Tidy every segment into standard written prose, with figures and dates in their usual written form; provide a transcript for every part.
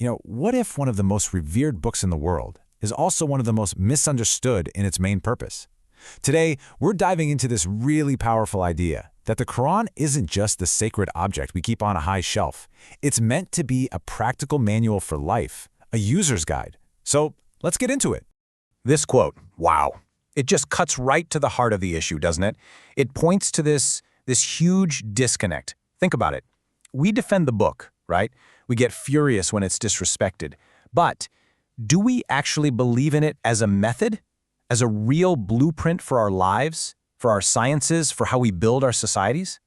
What if one of the most revered books in the world is also one of the most misunderstood in its main purpose? Today, we're diving into this really powerful idea that the Quran isn't just the sacred object we keep on a high shelf. It's meant to be a practical manual for life, a user's guide. So let's get into it. This quote, wow, it just cuts right to the heart of the issue, doesn't it? It points to this huge disconnect. Think about it. We defend the book, right? We get furious when it's disrespected. But do we actually believe in it as a method? As a real blueprint for our lives, for our sciences, for how we build our societies?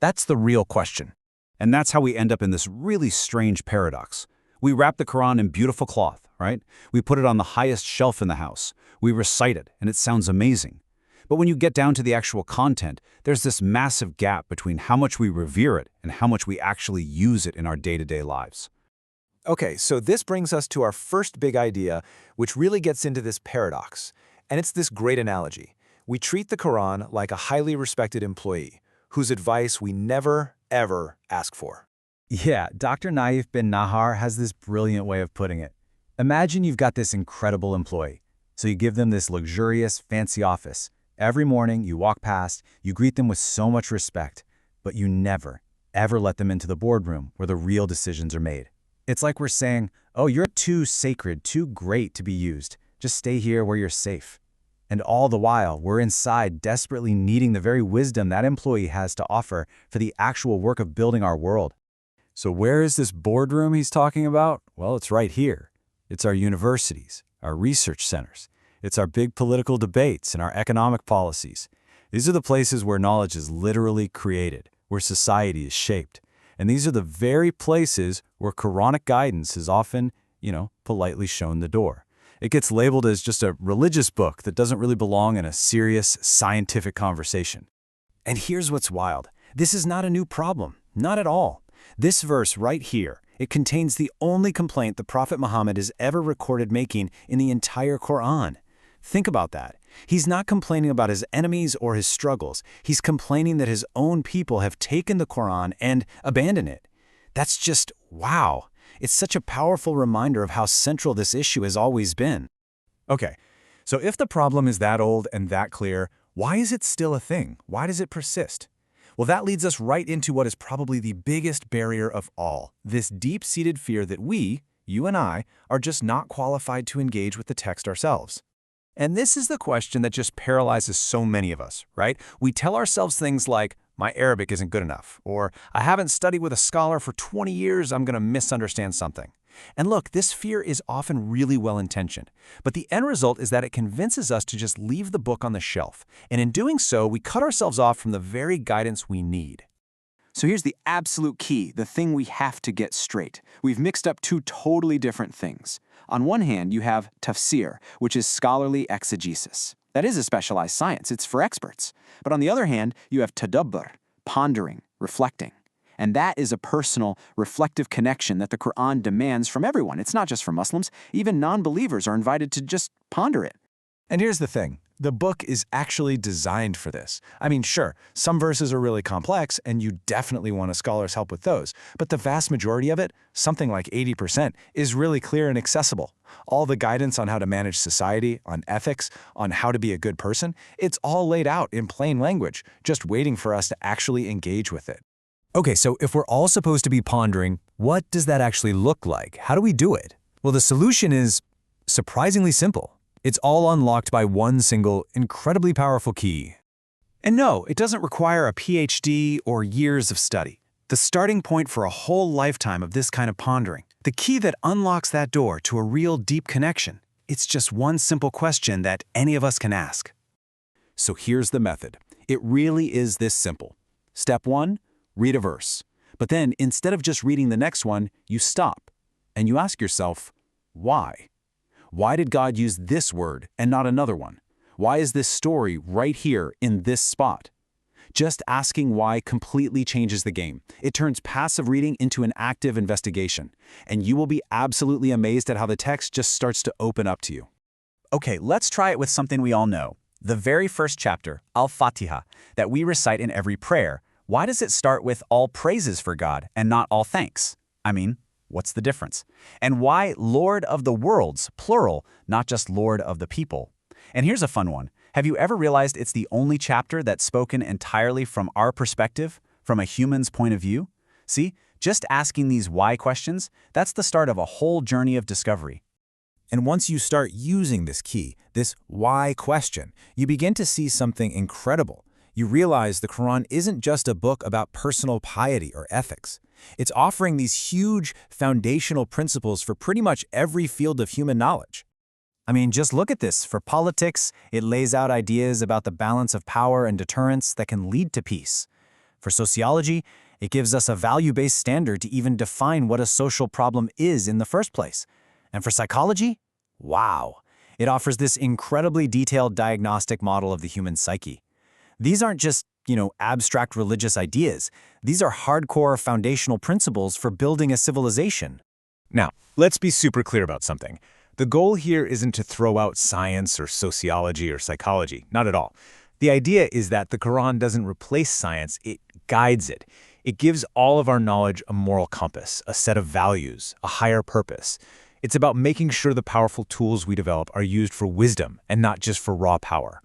That's the real question. And that's how we end up in this really strange paradox. We wrap the Quran in beautiful cloth, right? We put it on the highest shelf in the house. We recite it, and it sounds amazing. But when you get down to the actual content, there's this massive gap between how much we revere it and how much we actually use it in our day-to-day lives. Okay, so this brings us to our first big idea, which really gets into this paradox. And it's this great analogy. We treat the Quran like a highly respected employee, whose advice we never, ever ask for. Yeah, Dr. Naif bin Nahar has this brilliant way of putting it. Imagine you've got this incredible employee. So you give them this luxurious, fancy office. Every morning you walk past, you greet them with so much respect, but you never, ever let them into the boardroom where the real decisions are made. It's like we're saying, oh, you're too sacred, too great to be used. Just stay here where you're safe. And all the while, we're inside desperately needing the very wisdom that employee has to offer for the actual work of building our world. So where is this boardroom he's talking about? Well, it's right here. It's our universities, our research centers. It's our big political debates and our economic policies. These are the places where knowledge is literally created, where society is shaped. And these are the very places where Quranic guidance is often, politely shown the door. It gets labeled as just a religious book that doesn't really belong in a serious, scientific conversation. And here's what's wild. This is not a new problem. Not at all. This verse right here, it contains the only complaint the Prophet Muhammad is ever recorded making in the entire Quran. Think about that. He's not complaining about his enemies or his struggles. He's complaining that his own people have taken the Quran and abandoned it. That's just wow. It's such a powerful reminder of how central this issue has always been. Okay, so if the problem is that old and that clear, why is it still a thing? Why does it persist? Well, that leads us right into what is probably the biggest barrier of all, this deep-seated fear that we, you and I, are just not qualified to engage with the text ourselves. And this is the question that just paralyzes so many of us, right? We tell ourselves things like, my Arabic isn't good enough, or I haven't studied with a scholar for 20 years, I'm going to misunderstand something. And look, this fear is often really well-intentioned, but the end result is that it convinces us to just leave the book on the shelf. And in doing so, we cut ourselves off from the very guidance we need. So here's the absolute key, the thing we have to get straight. We've mixed up two totally different things. On one hand, you have tafsir, which is scholarly exegesis. That is a specialized science, it's for experts. But on the other hand, you have tadabbur, pondering, reflecting. And that is a personal, reflective connection that the Quran demands from everyone. It's not just for Muslims. Even non-believers are invited to just ponder it. And here's the thing. The book is actually designed for this. I mean, sure, some verses are really complex, and you definitely want a scholar's help with those. But the vast majority of it, something like 80%, is really clear and accessible. All the guidance on how to manage society, on ethics, on how to be a good person, it's all laid out in plain language, just waiting for us to actually engage with it. Okay, so if we're all supposed to be pondering, what does that actually look like? How do we do it? Well, the solution is surprisingly simple. It's all unlocked by one single, incredibly powerful key. And no, it doesn't require a PhD or years of study. The starting point for a whole lifetime of this kind of pondering. The key that unlocks that door to a real deep connection. It's just one simple question that any of us can ask. So here's the method. It really is this simple. Step 1, read a verse. But then, instead of just reading the next one, you stop. And you ask yourself, why? Why did God use this word and not another one? Why is this story right here in this spot? Just asking why completely changes the game. It turns passive reading into an active investigation. And you will be absolutely amazed at how the text just starts to open up to you. Okay, let's try it with something we all know. The very first chapter, Al-Fatiha, that we recite in every prayer. Why does it start with all praises for God and not all thanks? I mean, What's the difference? And why Lord of the worlds, plural, not just Lord of the people? And here's a fun one. Have you ever realized it's the only chapter that's spoken entirely from our perspective, from a human's point of view? See, just asking these why questions, that's the start of a whole journey of discovery. And once you start using this key, this why question, you begin to see something incredible. You realize the Quran isn't just a book about personal piety or ethics. It's offering these huge foundational principles for pretty much every field of human knowledge. I mean, just look at this. For politics, it lays out ideas about the balance of power and deterrence that can lead to peace. For sociology, it gives us a value-based standard to even define what a social problem is in the first place. And for psychology, wow, it offers this incredibly detailed diagnostic model of the human psyche. These aren't just, abstract religious ideas. These are hardcore foundational principles for building a civilization. Now, let's be super clear about something. The goal here isn't to throw out science or sociology or psychology, not at all. The idea is that the Quran doesn't replace science, it guides it. It gives all of our knowledge a moral compass, a set of values, a higher purpose. It's about making sure the powerful tools we develop are used for wisdom and not just for raw power.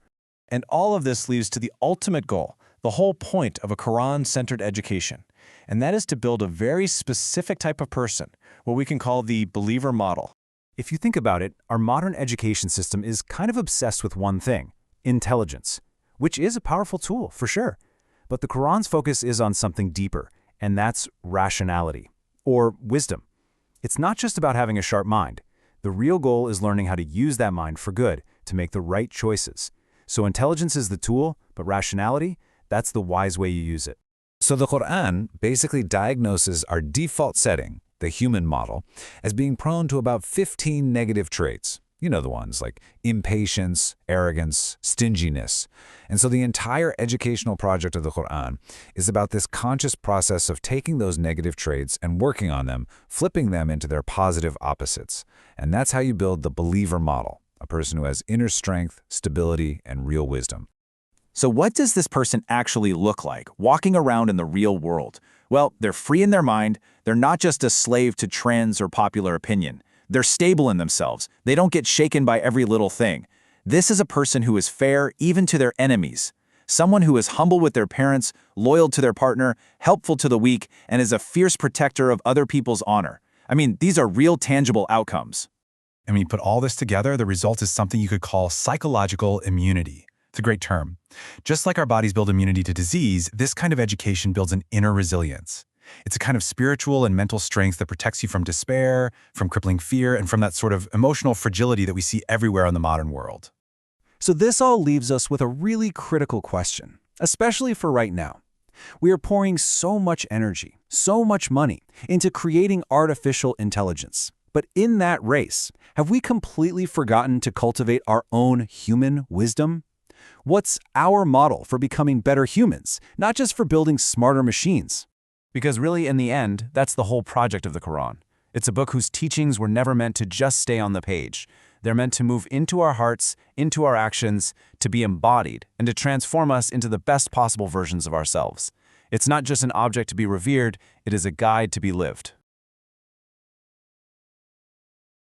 And all of this leads to the ultimate goal, the whole point of a Quran-centered education. And that is to build a very specific type of person, what we can call the believer model. If you think about it, our modern education system is kind of obsessed with one thing, intelligence, which is a powerful tool, for sure. But the Quran's focus is on something deeper, and that's rationality, or wisdom. It's not just about having a sharp mind. The real goal is learning how to use that mind for good, to make the right choices. So intelligence is the tool, but rationality, that's the wise way you use it. So the Qur'an basically diagnoses our default setting, the human model, as being prone to about 15 negative traits. You know the ones like impatience, arrogance, stinginess. And so the entire educational project of the Qur'an is about this conscious process of taking those negative traits and working on them, flipping them into their positive opposites. And that's how you build the believer model, a person who has inner strength, stability, and real wisdom. So what does this person actually look like, walking around in the real world? Well, they're free in their mind. They're not just a slave to trends or popular opinion. They're stable in themselves. They don't get shaken by every little thing. This is a person who is fair even to their enemies. Someone who is humble with their parents, loyal to their partner, helpful to the weak, and is a fierce protector of other people's honor. I mean, these are real tangible outcomes. And when you put all this together, the result is something you could call psychological immunity. It's a great term. Just like our bodies build immunity to disease, this kind of education builds an inner resilience. It's a kind of spiritual and mental strength that protects you from despair, from crippling fear, and from that sort of emotional fragility that we see everywhere in the modern world. So this all leaves us with a really critical question, especially for right now. We are pouring so much energy, so much money into creating artificial intelligence. But in that race, have we completely forgotten to cultivate our own human wisdom? What's our model for becoming better humans, not just for building smarter machines? Because really, in the end, that's the whole project of the Quran. It's a book whose teachings were never meant to just stay on the page. They're meant to move into our hearts, into our actions, to be embodied, and to transform us into the best possible versions of ourselves. It's not just an object to be revered, it is a guide to be lived.